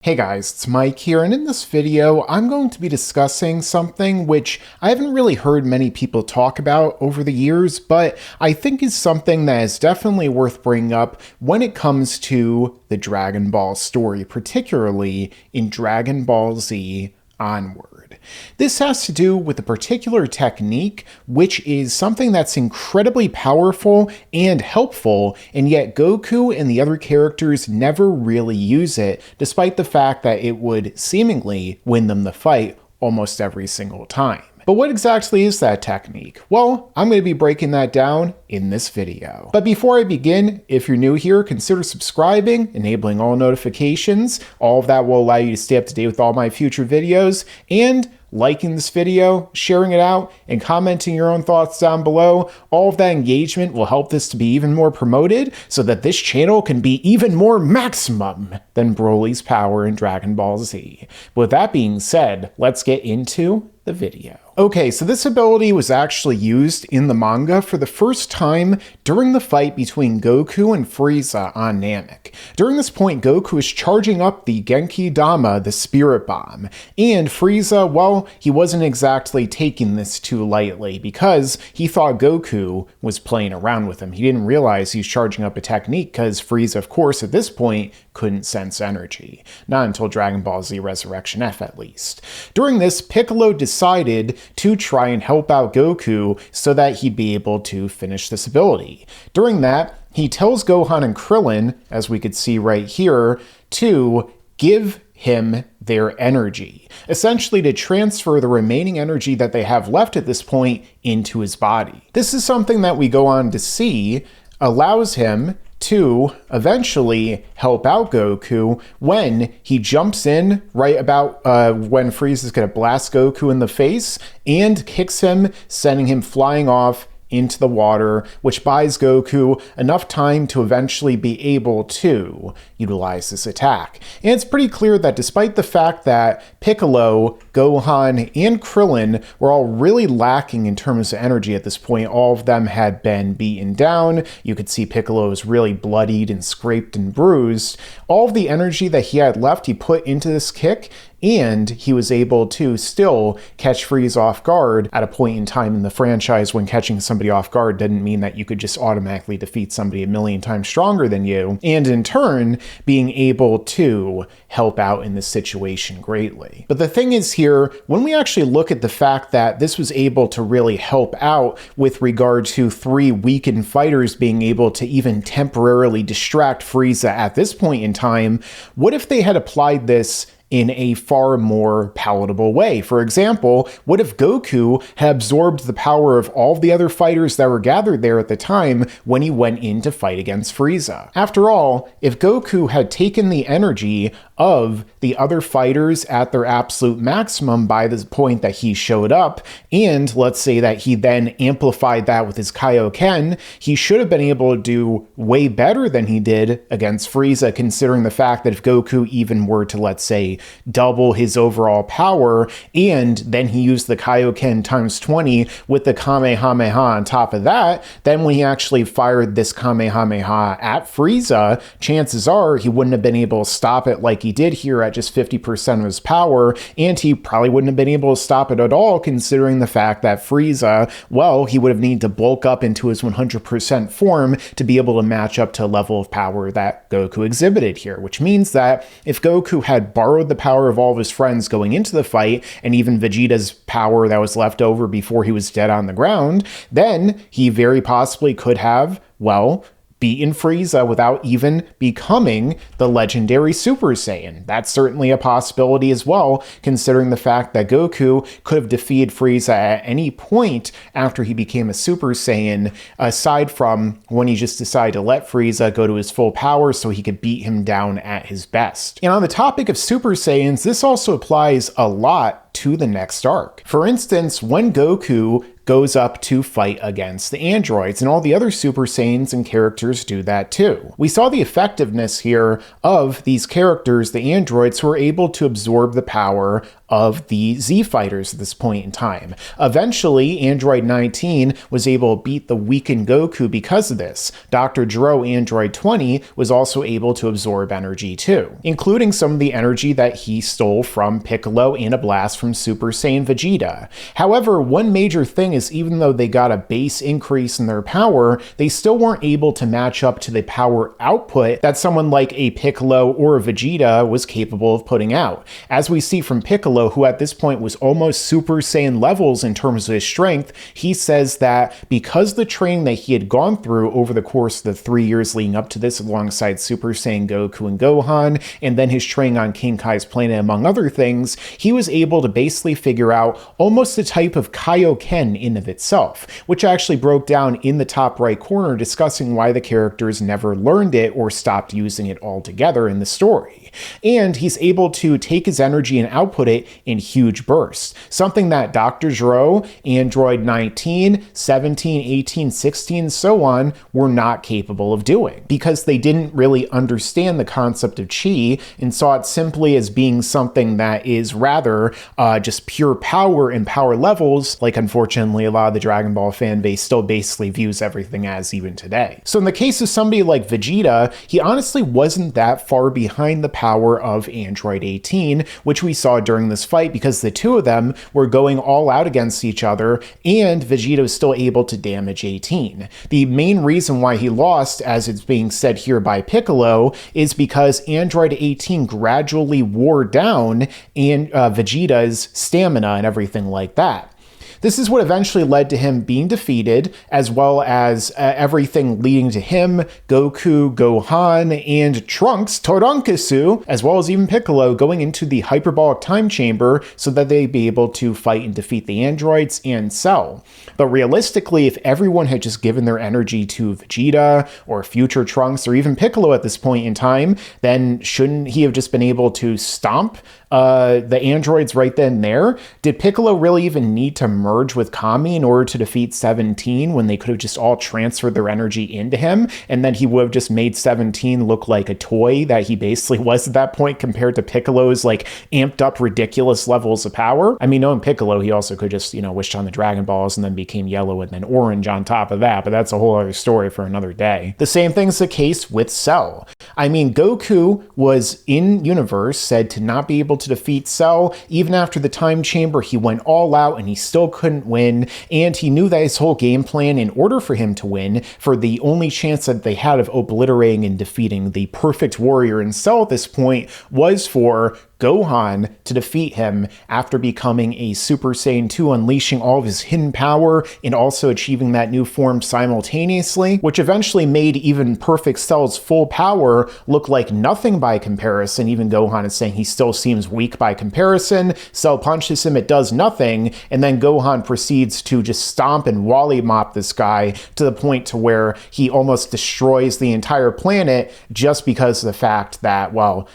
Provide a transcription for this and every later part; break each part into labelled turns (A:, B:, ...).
A: Hey guys, it's Mike here, and in this video, I'm going to be discussing something which I haven't really heard many people talk about over the years, but I think is something that is definitely worth bringing up when it comes to the Dragon Ball story, particularly in Dragon Ball Z onward. This has to do with a particular technique, which is something that's incredibly powerful and helpful, and yet Goku and the other characters never really use it, despite the fact that it would seemingly win them the fight almost every single time. But what exactly is that technique? Well, I'm going to be breaking that down in this video. But before I begin, if you're new here, consider subscribing, enabling all notifications. All of that will allow you to stay up to date with all my future videos, and liking this video, sharing it out, and commenting your own thoughts down below. All of that engagement will help this to be even more promoted so that this channel can be even more maximum than Broly's power in Dragon Ball Z. With that being said, let's get into the video. Okay, so this ability was actually used in the manga for the first time during the fight between Goku and Frieza on Namek. During this point, Goku is charging up the Genki Dama, the Spirit Bomb, and Frieza, well, he wasn't exactly taking this too lightly because he thought Goku was playing around with him. He didn't realize he's charging up a technique because Frieza, of course, at this point, couldn't sense energy. Not until Dragon Ball Z Resurrection F, at least. During this, Piccolo decided to try and help out Goku so that he'd be able to finish this ability. During that, he tells Gohan and Krillin, as we could see right here, to give him their energy, essentially to transfer the remaining energy that they have left at this point into his body. This is something that we go on to see allows him to eventually help out Goku when he jumps in right about when Frieza's going to blast Goku in the face and kicks him, sending him flying off into the water, which buys Goku enough time to eventually be able to utilize this attack. And it's pretty clear that despite the fact that Piccolo, Gohan, and Krillin were all really lacking in terms of energy at this point, all of them had been beaten down. You could see Piccolo was really bloodied and scraped and bruised. All of the energy that he had left, he put into this kick, and he was able to still catch Frieza off guard at a point in time in the franchise when catching somebody off guard didn't mean that you could just automatically defeat somebody a million times stronger than you, and in turn, being able to help out in this situation greatly. But the thing is here, when we actually look at the fact that this was able to really help out with regard to three weakened fighters being able to even temporarily distract Frieza at this point in time, what if they had applied this in a far more palatable way? For example, what if Goku had absorbed the power of all the other fighters that were gathered there at the time when he went in to fight against Frieza? After all, if Goku had taken the energy of the other fighters at their absolute maximum by the point that he showed up, and let's say that he then amplified that with his Kaioken, he should have been able to do way better than he did against Frieza, considering the fact that if Goku even were to, let's say, double his overall power, and then he used the Kaioken times 20 with the Kamehameha on top of that, then when he actually fired this Kamehameha at Frieza, chances are he wouldn't have been able to stop it like he did here at just 50% of his power, and he probably wouldn't have been able to stop it at all, considering the fact that Frieza, well, he would have needed to bulk up into his 100% form to be able to match up to a level of power that Goku exhibited here, which means that if Goku had borrowed the power of all of his friends going into the fight, and even Vegeta's power that was left over before he was dead on the ground, then he very possibly could have, well, beaten Frieza without even becoming the legendary Super Saiyan. That's certainly a possibility as well, considering the fact that Goku could have defeated Frieza at any point after he became a Super Saiyan, aside from when he just decided to let Frieza go to his full power so he could beat him down at his best. And on the topic of Super Saiyans, this also applies a lot to the next arc. For instance, when Goku goes up to fight against the androids, and all the other Super Saiyans and characters do that too. We saw the effectiveness here of these characters, the androids, who are able to absorb the power of the Z fighters at this point in time. Eventually, Android 19 was able to beat the weakened Goku because of this. Dr. Gero, Android 20, was also able to absorb energy too, including some of the energy that he stole from Piccolo and a blast from Super Saiyan Vegeta. However, one major thing is even though they got a base increase in their power, they still weren't able to match up to the power output that someone like a Piccolo or a Vegeta was capable of putting out. As we see from Piccolo, who at this point was almost Super Saiyan levels in terms of his strength, he says that because the training that he had gone through over the course of the 3 years leading up to this alongside Super Saiyan Goku and Gohan, and then his training on King Kai's planet among other things, he was able to basically figure out almost the type of Kaioken in of itself, which actually broke down in the top right corner discussing why the characters never learned it or stopped using it altogether in the story. And he's able to take his energy and output it in huge bursts, something that Dr. Gero, Android 19, 17, 18, 16, so on, were not capable of doing, because they didn't really understand the concept of chi and saw it simply as being something that is rather just pure power and power levels, like unfortunately a lot of the Dragon Ball fan base still basically views everything as even today. So in the case of somebody like Vegeta, he honestly wasn't that far behind the power of Android 18, which we saw during this fight, because the two of them were going all out against each other and Vegeta was still able to damage 18. The main reason why he lost, as it's being said here by Piccolo, is because Android 18 gradually wore down and Vegeta's stamina and everything like that. This is what eventually led to him being defeated, as well as everything leading to him, Goku, Gohan, and Trunks, Torankasu, as well as even Piccolo, going into the hyperbolic time chamber so that they'd be able to fight and defeat the androids and Cell. But realistically, if everyone had just given their energy to Vegeta, or future Trunks, or even Piccolo at this point in time, then shouldn't he have just been able to stomp the androids right then and there? Did Piccolo really even need to merge with Kami in order to defeat 17 when they could have just all transferred their energy into him, and then he would have just made 17 look like a toy that he basically was at that point compared to Piccolo's like amped up ridiculous levels of power? I mean, knowing Piccolo, he also could just, wished on the Dragon Balls and then became yellow and then orange on top of that, but that's a whole other story for another day. The same thing's the case with Cell. I mean, Goku was in universe said to not be able to defeat Cell. Even after the time chamber, he went all out and he still couldn't win, and he knew that his whole game plan, in order for him to win, for the only chance that they had of obliterating and defeating the perfect warrior in Cell at this point, was for Gohan to defeat him after becoming a Super Saiyan 2, unleashing all of his hidden power and also achieving that new form simultaneously, which eventually made even Perfect Cell's full power look like nothing by comparison. Even Gohan is saying he still seems weak by comparison. Cell punches him, it does nothing, and then Gohan proceeds to just stomp and wally mop this guy to the point to where he almost destroys the entire planet just because of the fact that, well,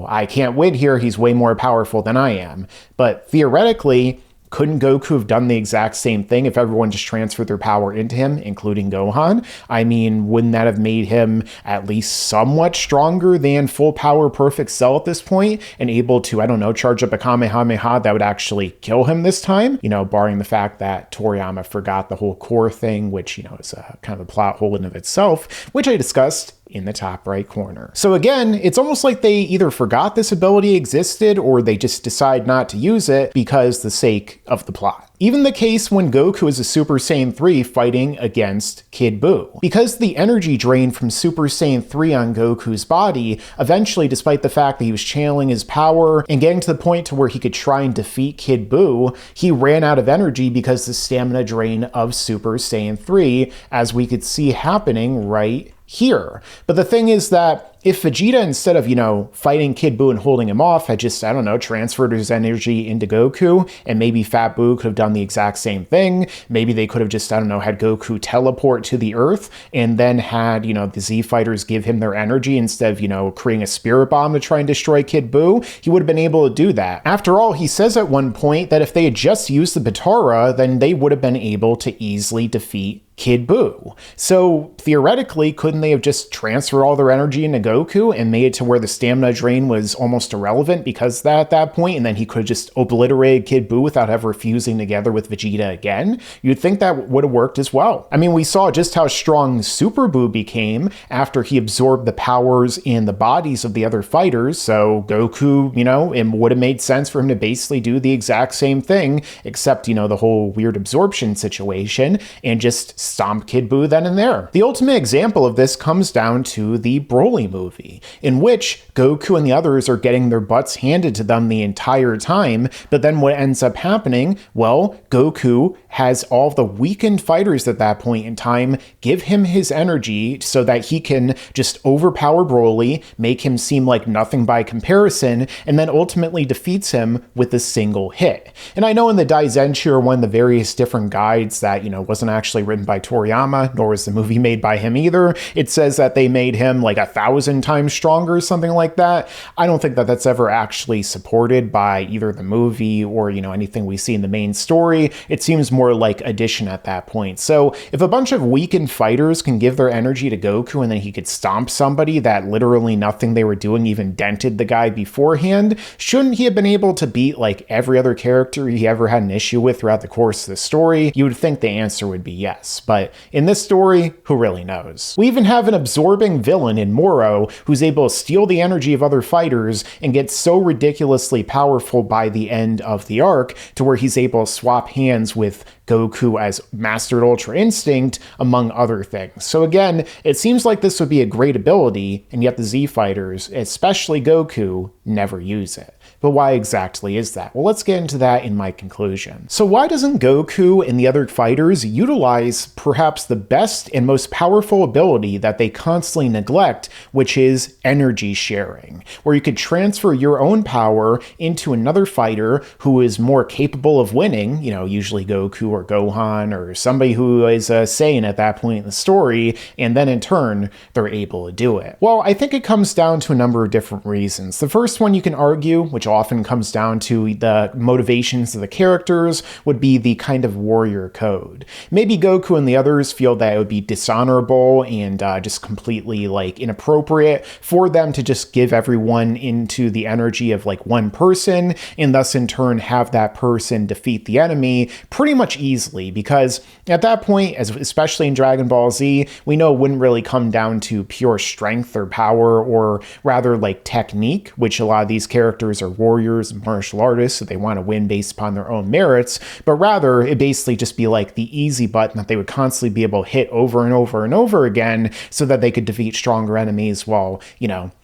A: I can't win here, he's way more powerful than I am. But theoretically, couldn't Goku have done the exact same thing if everyone just transferred their power into him, including Gohan? I mean, wouldn't that have made him at least somewhat stronger than full power Perfect Cell at this point and able to, charge up a Kamehameha that would actually kill him this time? Barring the fact that Toriyama forgot the whole core thing, which, is a kind of a plot hole in of itself, which I discussed in the top right corner. So again, it's almost like they either forgot this ability existed or they just decide not to use it because the sake of the plot. Even the case when Goku is a Super Saiyan 3 fighting against Kid Buu. Because the energy drain from Super Saiyan 3 on Goku's body, eventually, despite the fact that he was channeling his power and getting to the point to where he could try and defeat Kid Buu, he ran out of energy because the stamina drain of Super Saiyan 3, as we could see happening right here. But the thing is that if Vegeta, instead of, fighting Kid Buu and holding him off, had just, I don't know, transferred his energy into Goku, and maybe Fat Buu could have done the exact same thing. Maybe they could have just, I don't know, had Goku teleport to the Earth and then had, the Z fighters give him their energy instead of, creating a spirit bomb to try and destroy Kid Buu. He would have been able to do that. After all, he says at one point that if they had just used the Batara, then they would have been able to easily defeat Kid Buu. So theoretically, couldn't they have just transferred all their energy into Goku and made it to where the stamina drain was almost irrelevant because of that at that point, and then he could have just obliterated Kid Buu without ever fusing together with Vegeta again? You'd think that would have worked as well. I mean, we saw just how strong Super Buu became after he absorbed the powers in the bodies of the other fighters, so Goku, it would have made sense for him to basically do the exact same thing, except, the whole weird absorption situation, and just stomp Kid Buu then and there. The ultimate example of this comes down to the Broly movie, in which Goku and the others are getting their butts handed to them the entire time, but then what ends up happening, well, Goku has all the weakened fighters at that point in time give him his energy so that he can just overpower Broly, make him seem like nothing by comparison, and then ultimately defeats him with a single hit. And I know in the Daizenshi, or one of the various different guides that, wasn't actually written by Toriyama, nor was the movie made by him either, it says that they made him like 1,000 times stronger or something like that. I don't think that that's ever actually supported by either the movie or, anything we see in the main story. It seems more like addition at that point. So if a bunch of weakened fighters can give their energy to Goku and then he could stomp somebody that literally nothing they were doing even dented the guy beforehand, shouldn't he have been able to beat like every other character he ever had an issue with throughout the course of the story? You would think the answer would be yes. But in this story, who really knows? We even have an absorbing villain in Moro who's able to steal the energy of other fighters and get so ridiculously powerful by the end of the arc to where he's able to swap hands with Goku as Mastered Ultra Instinct, among other things. So again, it seems like this would be a great ability, and yet the Z fighters, especially Goku, never use it. But why exactly is that? Well, let's get into that in my conclusion. So why doesn't Goku and the other fighters utilize perhaps the best and most powerful ability that they constantly neglect, which is energy sharing, where you could transfer your own power into another fighter who is more capable of winning, usually Goku or Gohan or somebody who is a Saiyan at that point in the story, and then in turn, they're able to do it? Well, I think it comes down to a number of different reasons. The first one you can argue, which often comes down to the motivations of the characters, would be the kind of warrior code. Maybe Goku and the others feel that it would be dishonorable and just completely inappropriate for them to just give everyone into the energy of one person, and thus in turn have that person defeat the enemy pretty much easily, because at that point, especially in Dragon Ball Z, we know it wouldn't really come down to pure strength or power, or rather technique, which a lot of these characters are warriors and martial artists, so they want to win based upon their own merits, but rather it basically just be the easy button that they would constantly be able to hit over and over and over again so that they could defeat stronger enemies while,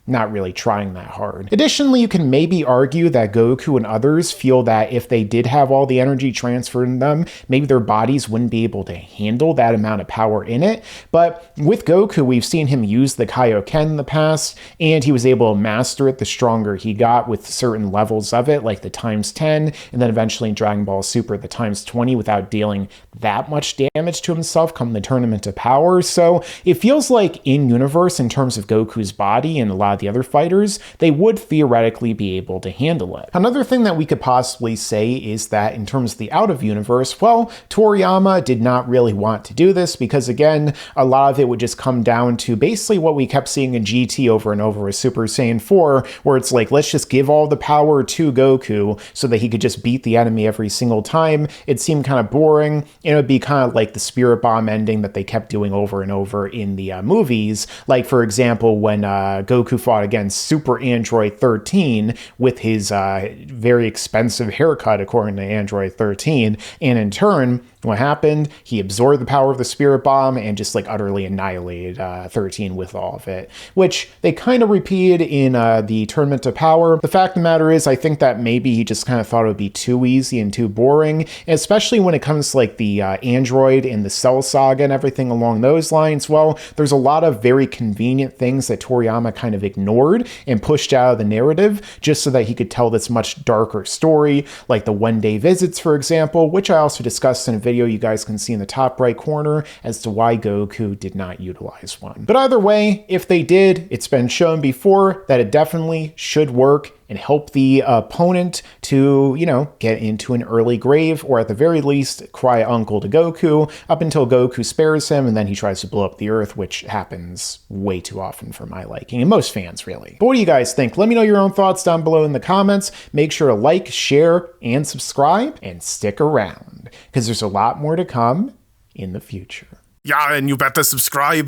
A: not really trying that hard. Additionally, you can maybe argue that Goku and others feel that if they did have all the energy transferred in them, maybe their bodies wouldn't be able to handle that amount of power in it. But with Goku, we've seen him use the Kaioken in the past, and he was able to master it the stronger he got with certain levels of it, like the times 10, and then eventually in Dragon Ball Super, the times 20, without dealing that much damage to himself come the Tournament of Power. So it feels like in-universe, in terms of Goku's body and a lot of the other fighters, they would theoretically be able to handle it. Another thing that we could possibly say is that in terms of the out-of-universe, well, Toriyama did not really want to do this because, again, a lot of it would just come down to basically what we kept seeing in GT over and over with Super Saiyan 4, where it's let's just give all the power to Goku so that he could just beat the enemy every single time. It seemed kind of boring, and it would be kind of like the Spirit Bomb ending that they kept doing over and over in the movies. For example, when Goku fought against Super Android 13 with his very expensive haircut, according to Android 13, and in turn, what happened? He absorbed the power of the Spirit Bomb and just like utterly annihilated 13 with all of it, which they kind of repeated in the Tournament of Power. The fact of the matter is, I think that maybe he just kind of thought it would be too easy and too boring, especially when it comes to like the Android and the Cell Saga and everything along those lines. Well, there's a lot of very convenient things that Toriyama kind of ignored and pushed out of the narrative just so that he could tell this much darker story, like the one-day visits, for example, which I also discussed in a video you guys can see in the top right corner as to why Goku did not utilize one. But either way, if they did, it's been shown before that it definitely should work and help the opponent to, you know, get into an early grave, or at the very least, cry uncle to Goku, up until Goku spares him, and then he tries to blow up the Earth, which happens way too often for my liking, and most fans, really. But what do you guys think? Let me know your own thoughts down below in the comments. Make sure to like, share, and subscribe, and stick around, because there's a lot more to come in the future.
B: Yeah, and you better subscribe.